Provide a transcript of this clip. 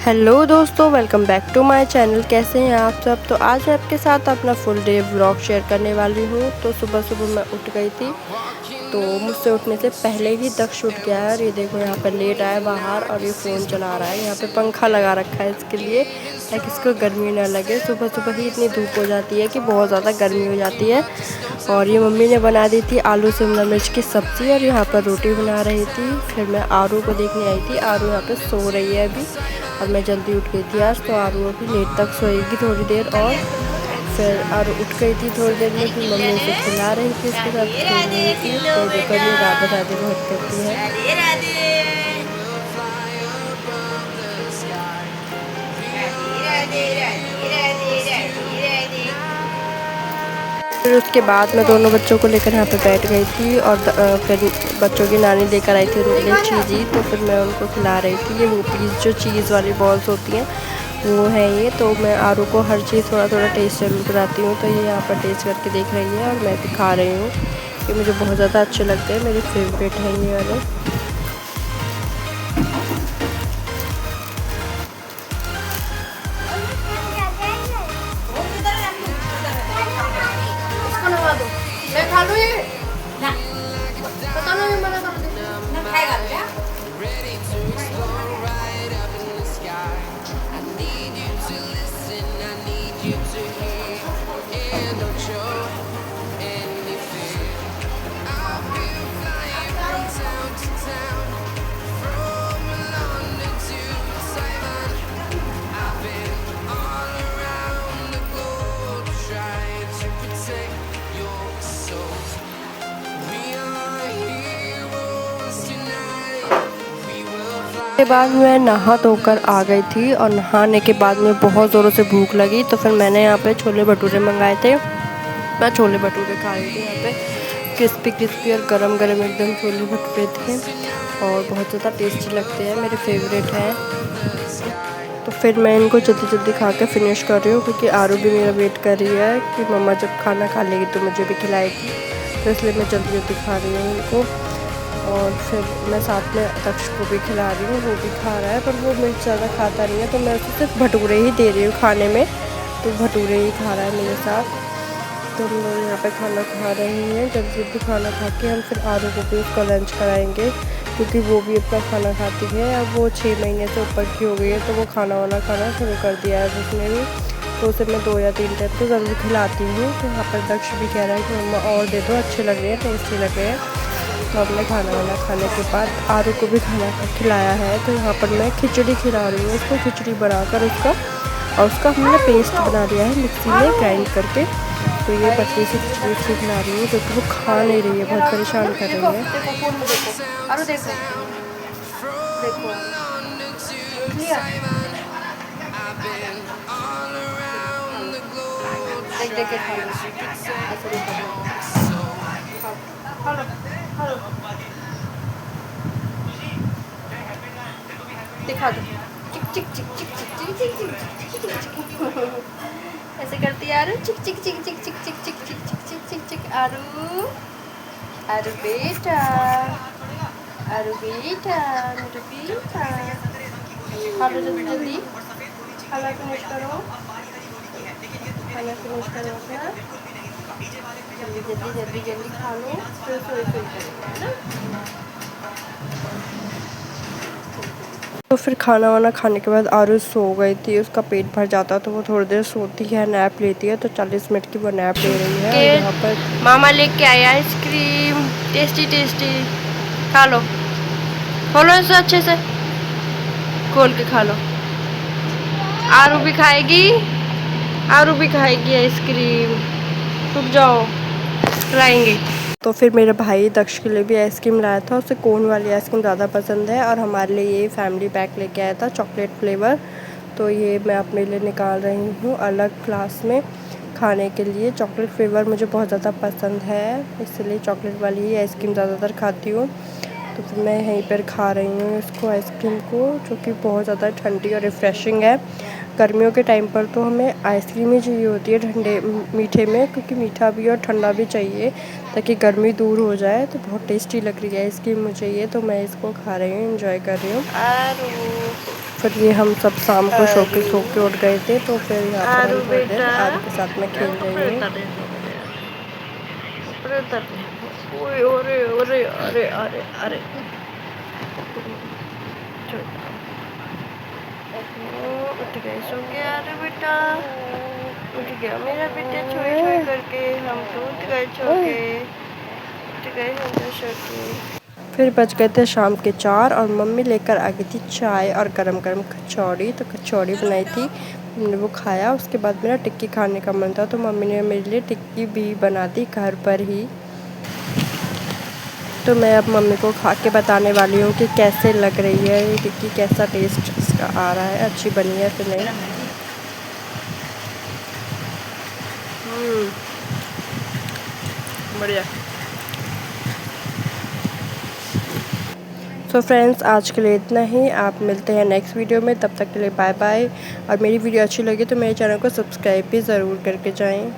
Hello दोस्तों, welcome back to my channel. कैसे हैं आप सब। तो आज मैं आपके साथ अपना फुल डे व्लॉग शेयर करने वाली हूँ। तो सुबह सुबह मैं उठ गई थी, तो मुझसे उठने से पहले ही दक्ष उठ गया है। और ये देखो यहाँ पर लेट आया बाहर और ये फ़ोन चला रहा है। यहाँ पे पंखा लगा रखा है इसके लिए, ताकि इसको गर्मी ना लगे। सुबह सुबह ही इतनी धूप हो जाती है कि बहुत ज़्यादा गर्मी हो जाती है। और ये मम्मी ने बना दी थी आलू शिमला मिर्च की सब्ज़ी, और यहाँ पर रोटी बना रही थी। फिर मैं आरू को देखने आई थी। आरू यहाँ पे सो रही है अभी, और मैं जल्दी उठ गई थी आज। तो आरू अभी लेट तक सोएगी थोड़ी देर। और फिर आरू उठ गई थी थोड़ी देर में, फिर मम्मी उसे खिला रही थी, उसके साथ खेल रही थी। तो देखो ये राधे राधे बहुत करती है। फिर उसके बाद मैं दोनों बच्चों को लेकर यहाँ पे बैठ गई थी, और फिर बच्चों की नानी लेकर आई थी उनके लिए चीज़ी। तो फिर मैं उनको खिला रही थी। ये वूपीज़ जो चीज़ वाली बॉल्स होती हैं वो है ये। तो मैं आरू को हर चीज़ थोड़ा थोड़ा टेस्ट जरूर कराती हूँ। तो ये यहाँ पर टेस्ट करके देख रही है, और मैं भी खा रही हूँ। ये मुझे बहुत ज़्यादा अच्छे लगते हैं, मेरे फेवरेट हैं ये वाले। मैं खा लूँ ये ना, पता नहीं मना कर दे ना, खाएगा क्या। के बाद मैं नहा धोकर आ गई थी, और नहाने के बाद में बहुत ज़ोरों से भूख लगी। तो फिर मैंने यहाँ पे छोले भटूरे मंगाए थे। मैं छोले भटूरे खा रही थी यहाँ पे। क्रिस्पी क्रिस्पी और गरम गरम एकदम छोले भटूरे थे, और बहुत ज़्यादा टेस्टी लगते हैं, मेरे फेवरेट हैं। तो फिर मैं इनको जल्दी जल्दी खा के फिनिश कर रही हूँ, क्योंकि आरू भी मेरा वेट कर रही है कि मम्मा जब खाना खा लेगी तो मुझे भी खिलाएगी। तो इसलिए मैं जल्दी जल्दी खा रही हूँ इनको। और फिर मैं साथ में दक्ष को भी खिला रही हूँ, वो भी खा रहा है, पर वो मिर्च ज़्यादा खाता नहीं है। तो मैं उसे सिर्फ भटूरे ही दे रही हूँ खाने में, तो भटूरे ही खा रहा है मेरे साथ। तो हम लोग यहाँ पे खाना खा रहे हैं। जल्दी जल्दी खाना खा के हम फिर आरू को भी उसका लंच कराएंगे, क्योंकि वो भी अपना खाना खाती है। अब वो 6 महीने से ऊपर की हो गई है, तो वो खाना वाना खाना शुरू कर दिया है उसने भी। तो उसे मैं 2 या 3 टाइम तो ज़रूर खिलाती हूँ। तो यहाँ पर दक्ष भी कह रहा है कि मम्मा और दे दो, अच्छे लग रहे हैं, टेस्टी लग रहे हैं। तो हमने खाना वाना खाने के बाद आरू को भी खाना खिलाया है। तो यहाँ पर मैं खिचड़ी खिला रही हूँ उसको, खिचड़ी बनाकर उसका, और उसका हमने पेस्ट बना लिया है मिक्सी में ग्राइंड करके। तो ये पतली सी खिचड़ी खिला रही हूँ, क्योंकि वो खा नहीं रही है, बहुत परेशान कर रही है। देखो देखो देख देख के खा दिखा दो। चिक चिक चिक चिक चिक चिक चिक चिक चिक चिक ऐसे करती है आरू। चिक चिक चिक चिक चिक चिक चिक चिक चिक चिक चिक चिक। आरू आरू बेटा, आरू बेटा, मेरा बेटा। खा लो जल्दी जल्दी, खाना फिनिश करो, खाना फिनिश करो अपना। जल्दी जल्दी जल्दी जल्दी खा लो, फिर सोई करेंगे, है ना। तो फिर खाना वाना खाने के बाद आरू सो गई थी। उसका पेट भर जाता तो वो थोड़ी देर सोती है, नैप लेती है। तो 40 मिनट की वो नैप ले रही है। और यहाँ पर मामा लेके आया आइसक्रीम, टेस्टी टेस्टी। खा लो, खोलो इसे अच्छे से, खोल के खा लो। आरू भी खाएगी, आरू भी खाएगी आइसक्रीम। रुक जाओ, खिलाएंगे। तो फिर मेरे भाई दक्ष के लिए भी आइसक्रीम लाया था। उसे कोन वाली आइसक्रीम ज़्यादा पसंद है, और हमारे लिए ये फैमिली पैक लेके आया था चॉकलेट फ्लेवर। तो ये मैं अपने लिए निकाल रही हूँ अलग क्लास में खाने के लिए। चॉकलेट फ्लेवर मुझे बहुत ज़्यादा पसंद है, इसलिए चॉकलेट वाली ही आइसक्रीम ज़्यादातर खाती हूँ। तो फिर मैं यहीं पर खा रही हूँ इसको, आइसक्रीम को, जो कि बहुत ज़्यादा ठंडी और रिफ़्रेशिंग है। गर्मियों के टाइम पर तो हमें आइसक्रीम ही चाहिए होती है ठंडे मीठे में, क्योंकि मीठा भी और ठंडा भी चाहिए, ताकि गर्मी दूर हो जाए। तो बहुत टेस्टी लग रही है आइसक्रीम मुझे ये, तो मैं इसको खा रही हूँ, एंजॉय कर रही हूँ। फिर ये हम सब शाम को सो के उठ गए थे, तो फिर यहाँ पर हम थोड़ी देर आरू के साथ में खेल रही हूँ। अरे अरे अरे अरे अरे उठ गए, सो गया अरे बेटा, उठ गया मेरा बेटा छोई छोई करके। हम तो उठ गए सो के, उठ गए हम तो सो के। फिर बज गए थे शाम के 4 और मम्मी लेकर आ गई थी चाय और गरम गरम कचौड़ी। तो कचौड़ी बनाई थी, हमने वो खाया। उसके बाद मेरा टिक्की खाने का मन था, तो मम्मी ने मेरे लिए टिक्की भी बना दी घर पर ही। तो मैं अब मम्मी को खा के बताने वाली हूँ कि कैसे लग रही है ये टिक्की, कैसा टेस्ट इसका आ रहा है, अच्छी बनी है फिर नहीं। बढ़िया। तो फ्रेंड्स, आज के लिए इतना ही। आप मिलते हैं नेक्स्ट वीडियो में, तब तक के लिए बाय बाय। और मेरी वीडियो अच्छी लगी तो मेरे चैनल को सब्सक्राइब भी ज़रूर करके जाएं।